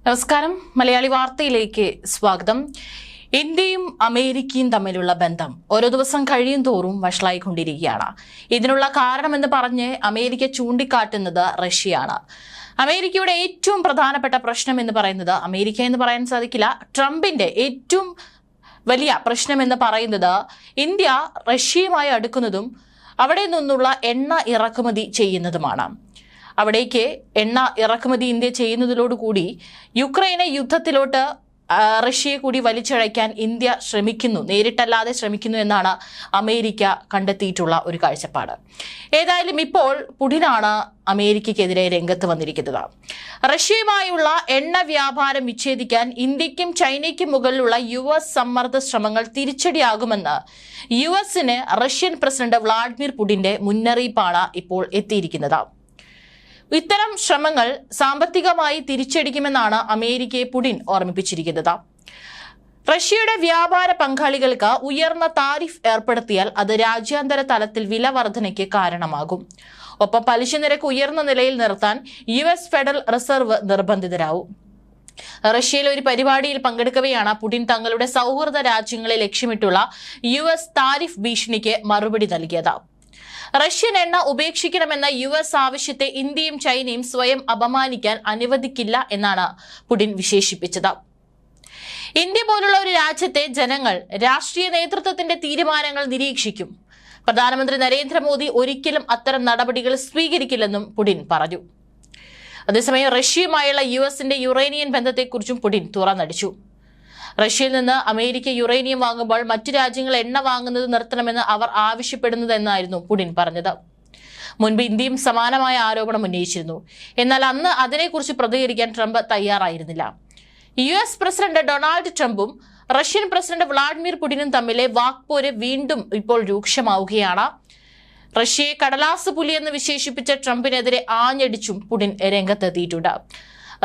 നമസ്കാരം. മലയാളി വാർത്തയിലേക്ക് സ്വാഗതം. ഇന്ത്യയും അമേരിക്കയും തമ്മിലുള്ള ബന്ധം ഓരോ ദിവസം കഴിയും തോറും വഷളായിക്കൊണ്ടിരിക്കുകയാണ്. ഇതിനുള്ള കാരണമെന്ന് പറഞ്ഞ് അമേരിക്ക ചൂണ്ടിക്കാട്ടുന്നത് റഷ്യയാണ്. അമേരിക്കയുടെ ഏറ്റവും പ്രധാനപ്പെട്ട പ്രശ്നം എന്ന് പറയുന്നത്, അമേരിക്ക എന്ന് പറയാൻ സാധിക്കില്ല, ട്രംപിന്റെ ഏറ്റവും വലിയ പ്രശ്നം എന്ന് പറയുന്നത് ഇന്ത്യ റഷ്യയുമായി അടുക്കുന്നതും അവിടെ നിന്നുള്ള എണ്ണ ഇറക്കുമതി ചെയ്യുന്നതുമാണ്. അവിടേക്ക് എണ്ണ ഇറക്കുമതി ഇന്ത്യ ചെയ്യുന്നതിലോടുകൂടി യുക്രൈനെ യുദ്ധത്തിലോട്ട് റഷ്യയെ കൂടി വലിച്ചഴയ്ക്കാൻ ഇന്ത്യ ശ്രമിക്കുന്നു, നേരിട്ടല്ലാതെ ശ്രമിക്കുന്നു എന്നാണ് അമേരിക്ക കണ്ടെത്തിയിട്ടുള്ള ഒരു കാഴ്ചപ്പാട്. ഏതായാലും ഇപ്പോൾ പുടിനാണ് അമേരിക്കയ്ക്കെതിരെ രംഗത്ത് വന്നിരിക്കുന്നത്. റഷ്യയുമായുള്ള എണ്ണ വ്യാപാരം വിച്ഛേദിക്കാൻ ഇന്ത്യക്കും ചൈനയ്ക്കും മുകളിലുള്ള US സമ്മർദ്ദ ശ്രമങ്ങൾ തിരിച്ചടിയാകുമെന്ന് US-ന് റഷ്യൻ പ്രസിഡന്റ് വ്ളാഡിമിർ പുടിന്റെ മുന്നറിയിപ്പാണ് ഇപ്പോൾ എത്തിയിരിക്കുന്നത്. ഇത്തരം ശ്രമങ്ങൾ സാമ്പത്തികമായി തിരിച്ചടിക്കുമെന്നാണ് അമേരിക്കയെ പുടിൻ ഓർമ്മിപ്പിച്ചിരിക്കുന്നത്. റഷ്യയുടെ വ്യാപാര പങ്കാളികൾക്ക് ഉയർന്ന താരിഫ് ഏർപ്പെടുത്തിയാൽ അത് രാജ്യാന്തര തലത്തിൽ വില വർധനയ്ക്ക് കാരണമാകും. ഒപ്പം പലിശ നിരക്ക് ഉയർന്ന നിലയിൽ നിർത്താൻ US ഫെഡറൽ റിസർവ് നിർബന്ധിതരാവും. റഷ്യയിലെ ഒരു പരിപാടിയിൽ പങ്കെടുക്കവെയാണ് പുടിൻ തങ്ങളുടെ സൗഹൃദ രാജ്യങ്ങളെ ലക്ഷ്യമിട്ടുള്ള US താരിഫ് ഭീഷണിക്ക് മറുപടി നൽകിയത്. റഷ്യൻ എണ്ണ ഉപേക്ഷിക്കണമെന്ന US ആവശ്യത്തെ ഇന്ത്യയും ചൈനയും സ്വയം അപമാനിക്കാൻ അനുവദിക്കില്ല എന്നാണ് പുടിൻ വിശേഷിപ്പിച്ചത്. ഇന്ത്യ പോലുള്ള ഒരു രാജ്യത്തെ ജനങ്ങൾ രാഷ്ട്രീയ നേതൃത്വത്തിന്റെ തീരുമാനങ്ങൾ നിരീക്ഷിക്കും. പ്രധാനമന്ത്രി നരേന്ദ്രമോദി ഒരിക്കലും അത്തരം നടപടികൾ സ്വീകരിക്കില്ലെന്നും പുടിൻ പറഞ്ഞു. അതേസമയം റഷ്യയുമായുള്ള US-ന്റെ യുറേനിയൻ ബന്ധത്തെക്കുറിച്ചും പുടിൻ തുറന്നടിച്ചു. റഷ്യയിൽ നിന്ന് അമേരിക്ക യുറേനിയം വാങ്ങുമ്പോൾ മറ്റു രാജ്യങ്ങൾ എണ്ണ വാങ്ങുന്നത് നിർത്തണമെന്ന് അവർ ആവശ്യപ്പെടുന്നതെന്നായിരുന്നു പുടിൻ പറഞ്ഞത്. മുൻപ് ഇന്ത്യയും സമാനമായ ആരോപണം ഉന്നയിച്ചിരുന്നു. എന്നാൽ അന്ന് അതിനെക്കുറിച്ച് പ്രതികരിക്കാൻ ട്രംപ് തയ്യാറായിരുന്നില്ല. US പ്രസിഡന്റ് ഡൊണാൾഡ് ട്രംപും റഷ്യൻ പ്രസിഡന്റ് വ്ളാഡിമിർ പുടിനും തമ്മിലെ വാക്പോര് വീണ്ടും ഇപ്പോൾ രൂക്ഷമാവുകയാണ്. റഷ്യയെ കടലാസ് പുലി എന്ന് വിശേഷിപ്പിച്ച ട്രംപിനെതിരെ ആഞ്ഞടിച്ചും പുടിൻ രംഗത്തെത്തിയിട്ടുണ്ട്.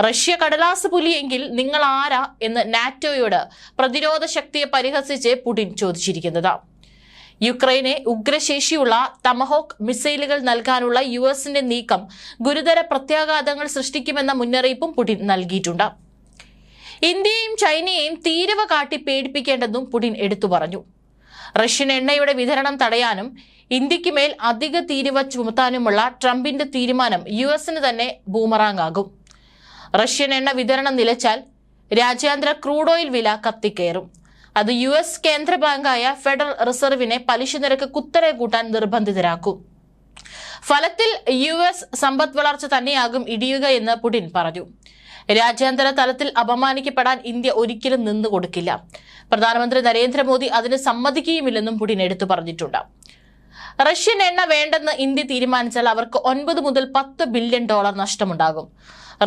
റഷ്യ കടലാസ് പുലിയെങ്കിൽ നിങ്ങൾ ആരാ എന്ന് നാറ്റോയോട് പ്രതിരോധ ശക്തിയെ പരിഹസിച്ച് പുടിൻ ചോദിച്ചിരിക്കുന്നത്. യുക്രൈനെ ഉഗ്രശേഷിയുള്ള ടമഹോക്ക് മിസൈലുകൾ നൽകാനുള്ള US-ന്റെ നീക്കം ഗുരുതര പ്രത്യാഘാതങ്ങൾ സൃഷ്ടിക്കുമെന്ന മുന്നറിയിപ്പും പുടിൻ നൽകിയിട്ടുണ്ട്. ഇന്ത്യയും ചൈനയെയും തീരുവ കാട്ടി പേടിപ്പിക്കേണ്ടെന്നും പുടിൻ എടുത്തു പറഞ്ഞു. റഷ്യൻ എണ്ണയുടെ വിതരണം തടയാനും ഇന്ത്യക്ക് മേൽ അധിക തീരുവ ചുമത്താനുമുള്ള ട്രംപിന്റെ തീരുമാനം US-ന് തന്നെ ബൂമറാങ് ആകും. റഷ്യൻ എണ്ണ വിതരണം നിലച്ചാൽ രാജ്യാന്തര ക്രൂഡ് ഓയിൽ വില കത്തിക്കയറും. അത് US കേന്ദ്ര ബാങ്കായ ഫെഡറൽ റിസർവിനെ പലിശ നിരക്ക് കുത്തനെ കൂട്ടാൻ നിർബന്ധിതരാക്കും. ഫലത്തിൽ US സമ്പദ് വളർച്ച തന്നെയാകും ഇടിയുക എന്ന് പുടിൻ പറഞ്ഞു. രാജ്യാന്തര തലത്തിൽ അപമാനിക്കപ്പെടാൻ ഇന്ത്യ ഒരിക്കലും നിന്നു കൊടുക്കില്ല. പ്രധാനമന്ത്രി നരേന്ദ്രമോദി അതിന് സമ്മതിക്കുകയുമില്ലെന്നും പുടിൻ എടുത്തു പറഞ്ഞിട്ടുണ്ട്. റഷ്യൻ എണ്ണ വേണ്ടെന്ന് ഇന്ത്യ തീരുമാനിച്ചാൽ അവർക്ക് $9 മുതൽ $10 ബില്യൺ നഷ്ടമുണ്ടാകും.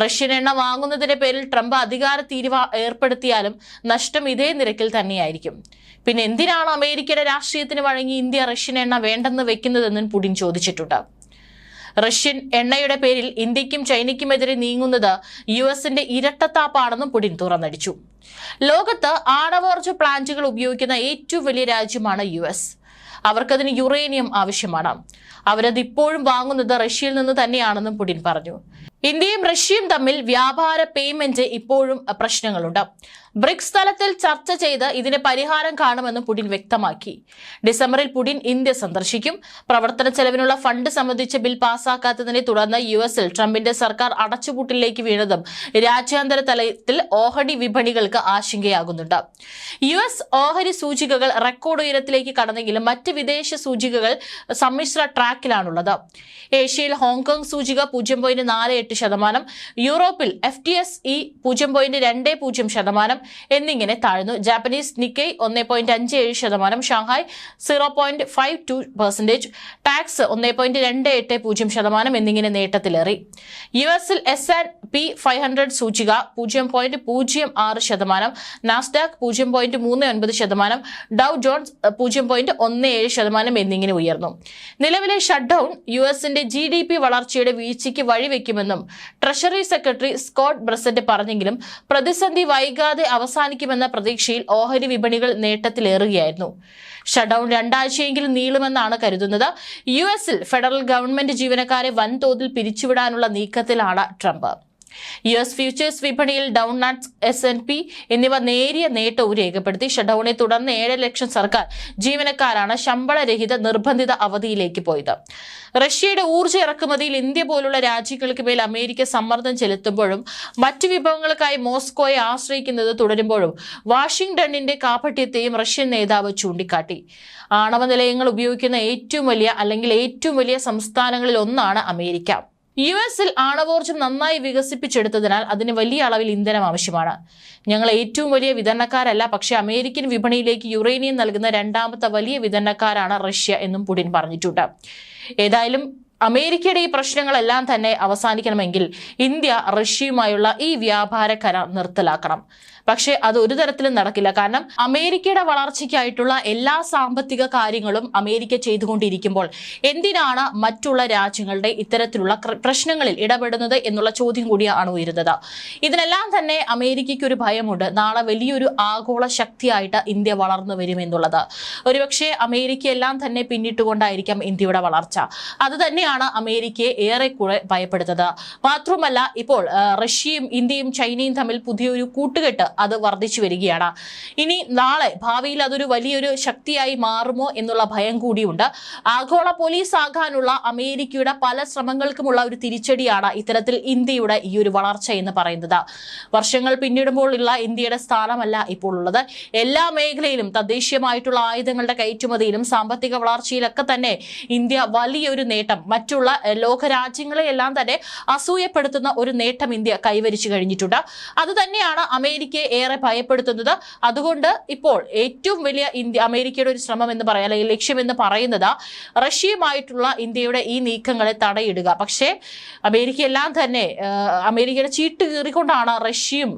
റഷ്യൻ എണ്ണ വാങ്ങുന്നതിന്റെ പേരിൽ ട്രംപ് അധികാര തീരുവ ഏർപ്പെടുത്തിയാലും നഷ്ടം ഇതേ നിരക്കിൽ തന്നെയായിരിക്കും. പിന്നെ എന്തിനാണ് അമേരിക്കയുടെ രാഷ്ട്രീയത്തിന് വഴങ്ങി ഇന്ത്യ റഷ്യൻ എണ്ണ വേണ്ടെന്ന് വെക്കുന്നതെന്നും പുടിൻ ചോദിച്ചിട്ടുണ്ട്. റഷ്യൻ എണ്ണയുടെ പേരിൽ ഇന്ത്യക്കും ചൈനയ്ക്കുമെതിരെ നീങ്ങുന്നത് US-ന്റെ ഇരട്ടത്താപ്പാണെന്നും പുടിൻ തുറന്നടിച്ചു. ലോകത്ത് ആണവോർജ്ജ പ്ലാന്റുകൾ ഉപയോഗിക്കുന്ന ഏറ്റവും വലിയ രാജ്യമാണ് US. അവർക്കതിന് യുറേനിയം ആവശ്യമാണ്. അവരത് ഇപ്പോഴും വാങ്ങുന്നത് റഷ്യയിൽ നിന്ന് തന്നെയാണെന്നും പുടിൻ പറഞ്ഞു. ഇന്ത്യയും റഷ്യയും തമ്മിൽ വ്യാപാര പേയ്മെന്റ് ഇപ്പോഴും പ്രശ്നങ്ങളുണ്ട്. ബ്രിക്സ് തലത്തിൽ ചർച്ച ചെയ്ത് ഇതിന് പരിഹാരം കാണുമെന്നും പുടിൻ വ്യക്തമാക്കി. ഡിസംബറിൽ പുടിൻ ഇന്ത്യ സന്ദർശിക്കും. പ്രവർത്തന ചെലവിനുള്ള ഫണ്ട് സംബന്ധിച്ച ബിൽ പാസാക്കാത്തതിനെ തുടർന്ന് US-ൽ ട്രംപിന്റെ സർക്കാർ അടച്ചുപൂട്ടിലേക്ക് വീണതും രാജ്യാന്തര തലത്തിൽ ഓഹരി വിപണികൾക്ക് ആശങ്കയാകുന്നുണ്ട്. US ഓഹരി സൂചികകൾ റെക്കോർഡ് ഉയരത്തിലേക്ക് കടന്നെങ്കിലും മറ്റ് വിദേശ സൂചികകൾ സമ്മിശ്ര ട്രാക്കിലാണുള്ളത്. ഏഷ്യയിൽ ഹോങ്കോങ് സൂചിക 0.48%, യൂറോപ്പിൽ FTSE 0.20% എന്നിങ്ങനെ താഴ്ന്നു. ജാപ്പനീസ് നിക്കൈ 1.57%, ഷാങ്ഹായ് 0.52%, ടാക്സ് 1.280% എന്നിങ്ങനെ നേട്ടത്തിലേറി. US-ൽ S&P 500 സൂചിക 0.06%, നാസ്ഡാക്ക് 0.39%, ഡൗ ജോൺസ് 0.17% എന്നിങ്ങനെ ഉയർന്നു. നിലവിലെ ഷട്ട് ഡൗൺ US-ന്റെ GDP വളർച്ചയുടെ വീഴ്ചയ്ക്ക് വഴിവെക്കുമെന്നും ട്രഷറി സെക്രട്ടറി സ്കോട്ട് ബ്രസന്റ് പറഞ്ഞെങ്കിലും പ്രതിസന്ധി വൈകാതെ അവസാനിക്കുമെന്ന പ്രതീക്ഷയിൽ ഓഹരി വിപണികൾ നേട്ടത്തിലേറുകയായിരുന്നു. ഷട്ട്ഡൌൺ 2 ആഴ്ചയെങ്കിലും നീളുമെന്നാണ് കരുതുന്നത്. US-ൽ ഫെഡറൽ ഗവൺമെന്റ് ജീവനക്കാരെ വൻതോതിൽ പിരിച്ചുവിടാനുള്ള നീക്കത്തിലാണ് ട്രംപ്. US ഫ്യൂച്ചേഴ്സ് വിപണിയിൽ ഡൗൺ നട്ട്സ് S&P എന്നിവ നേരിയ നേട്ടവും രേഖപ്പെടുത്തി. ഷട്ട്ഡൌണിനെ തുടർന്ന് 7 ലക്ഷം സർക്കാർ ജീവനക്കാരാണ് ശമ്പളരഹിത നിർബന്ധിത അവധിയിലേക്ക് പോയത്. റഷ്യയുടെ ഊർജ്ജ ഇറക്കുമതിയിൽ ഇന്ത്യ പോലുള്ള രാജ്യങ്ങൾക്ക് മേൽ അമേരിക്ക സമ്മർദ്ദം ചെലുത്തുമ്പോഴും മറ്റു വിഭവങ്ങൾക്കായി മോസ്കോയെ ആശ്രയിക്കുന്നത് തുടരുമ്പോഴും വാഷിംഗ്ടണിന്റെ കാപട്യത്തെയും റഷ്യൻ നേതാവ് ചൂണ്ടിക്കാട്ടി. ആണവ നിലയങ്ങൾ ഉപയോഗിക്കുന്ന ഏറ്റവും വലിയ സംസ്ഥാനങ്ങളിൽ ഒന്നാണ് അമേരിക്ക. US-ൽ ആണവോർജ്ജം നന്നായി വികസിപ്പിച്ചെടുത്തതിനാൽ അതിന് വലിയ അളവിൽ ഇന്ധനം ആവശ്യമാണ്. ഞങ്ങൾ ഏറ്റവും വലിയ വിതരണക്കാരല്ല, പക്ഷേ അമേരിക്കൻ വിപണിയിലേക്ക് യുറേനിയം നൽകുന്ന രണ്ടാമത്തെ വലിയ വിതരണക്കാരാണ് റഷ്യ എന്നും പുടിൻ പറഞ്ഞിട്ടുണ്ട്. ഏതായാലും അമേരിക്കയുടെ ഈ പ്രശ്നങ്ങളെല്ലാം തന്നെ അവസാനിക്കണമെങ്കിൽ ഇന്ത്യ റഷ്യയുമായുള്ള ഈ വ്യാപാര കരാർ നിർത്തലാക്കണം. പക്ഷേ അത് ഒരു തരത്തിലും നടക്കില്ല. കാരണം അമേരിക്കയുടെ വളർച്ചയ്ക്കായിട്ടുള്ള എല്ലാ സാമ്പത്തിക കാര്യങ്ങളും അമേരിക്ക ചെയ്തുകൊണ്ടിരിക്കുമ്പോൾ എന്തിനാണ് മറ്റുള്ള രാജ്യങ്ങളുടെ ഇത്തരത്തിലുള്ള പ്രശ്നങ്ങളിൽ ഇടപെടുന്നത് എന്നുള്ള ചോദ്യം കൂടിയാണ് ഉയരുന്നത്. ഇതിനെല്ലാം തന്നെ അമേരിക്കയ്ക്ക് ഒരു ഭയമുണ്ട്. നാളെ വലിയൊരു ആഗോള ശക്തിയായിട്ട് ഇന്ത്യ വളർന്നു വരുമെന്നുള്ളത്. ഒരുപക്ഷെ അമേരിക്കയെല്ലാം തന്നെ പിന്നിട്ടുകൊണ്ടായിരിക്കാം ഇന്ത്യയുടെ വളർച്ച. അത് തന്നെയാണ് അമേരിക്കയെ ഏറെക്കുറെ ഭയപ്പെടുന്നത്. മാത്രമല്ല, ഇപ്പോൾ റഷ്യയും ഇന്ത്യയും ചൈനയും തമ്മിൽ പുതിയൊരു കൂട്ടുകെട്ട് അത് വർദ്ധിച്ചു വരികയാണ്. ഇനി നാളെ ഭാവിയിൽ അതൊരു വലിയൊരു ശക്തിയായി മാറുമോ എന്നുള്ള ഭയം കൂടിയുണ്ട്. ആഗോള പോലീസ് ആകാനുള്ള അമേരിക്കയുടെ പല ശ്രമങ്ങൾക്കുമുള്ള ഒരു തിരിച്ചടിയാണ് ഇത്തരത്തിൽ ഇന്ത്യയുടെ ഈ ഒരു വളർച്ച എന്ന് പറയുന്നത്. വർഷങ്ങൾ പിന്നിടുമ്പോഴുള്ള ഇന്ത്യയുടെ സ്ഥാനമല്ല ഇപ്പോൾ ഉള്ളത്. എല്ലാ മേഖലയിലും തദ്ദേശീയമായിട്ടുള്ള ആയുധങ്ങളുടെ കയറ്റുമതിയിലും സാമ്പത്തിക വളർച്ചയിലൊക്കെ തന്നെ ഇന്ത്യ വലിയൊരു നേട്ടം, മറ്റുള്ള ലോകരാജ്യങ്ങളെയെല്ലാം തന്നെ അസൂയപ്പെടുത്തുന്ന ഒരു നേട്ടം ഇന്ത്യ കൈവരിച്ചു കഴിഞ്ഞിട്ടുണ്ട്. അത് തന്നെയാണ് അമേരിക്കയെ ഏറെ ഭയപ്പെടുത്തുന്നത്. അതുകൊണ്ട് ഇപ്പോൾ ഏറ്റവും വലിയ അമേരിക്കയുടെ ഒരു ശ്രമം എന്ന് പറയാം, അല്ലെങ്കിൽ ലക്ഷ്യം എന്ന് പറയുന്നത് റഷ്യയുമായിട്ടുള്ള ഇന്ത്യയുടെ ഈ നീക്കങ്ങളെ തടയിടുക. പക്ഷേ അമേരിക്കയെല്ലാം തന്നെ അമേരിക്കയുടെ ചീട്ട് കീറിക്കൊണ്ടാണ് റഷ്യയും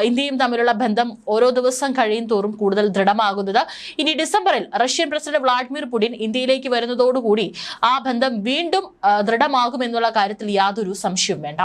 ഇന്ത്യയും തമ്മിലുള്ള ബന്ധം ഓരോ ദിവസം കഴിയും തോറും കൂടുതൽ ദൃഢമാകുന്നത്. ഇനി ഡിസംബറിൽ റഷ്യൻ പ്രസിഡന്റ് വ്ളാഡിമിർ പുടിൻ ഇന്ത്യയിലേക്ക് വരുന്നതോടുകൂടി ആ ബന്ധം വീണ്ടും ദൃഢമാകുമെന്നുള്ള കാര്യത്തിൽ യാതൊരു സംശയവും വേണ്ട.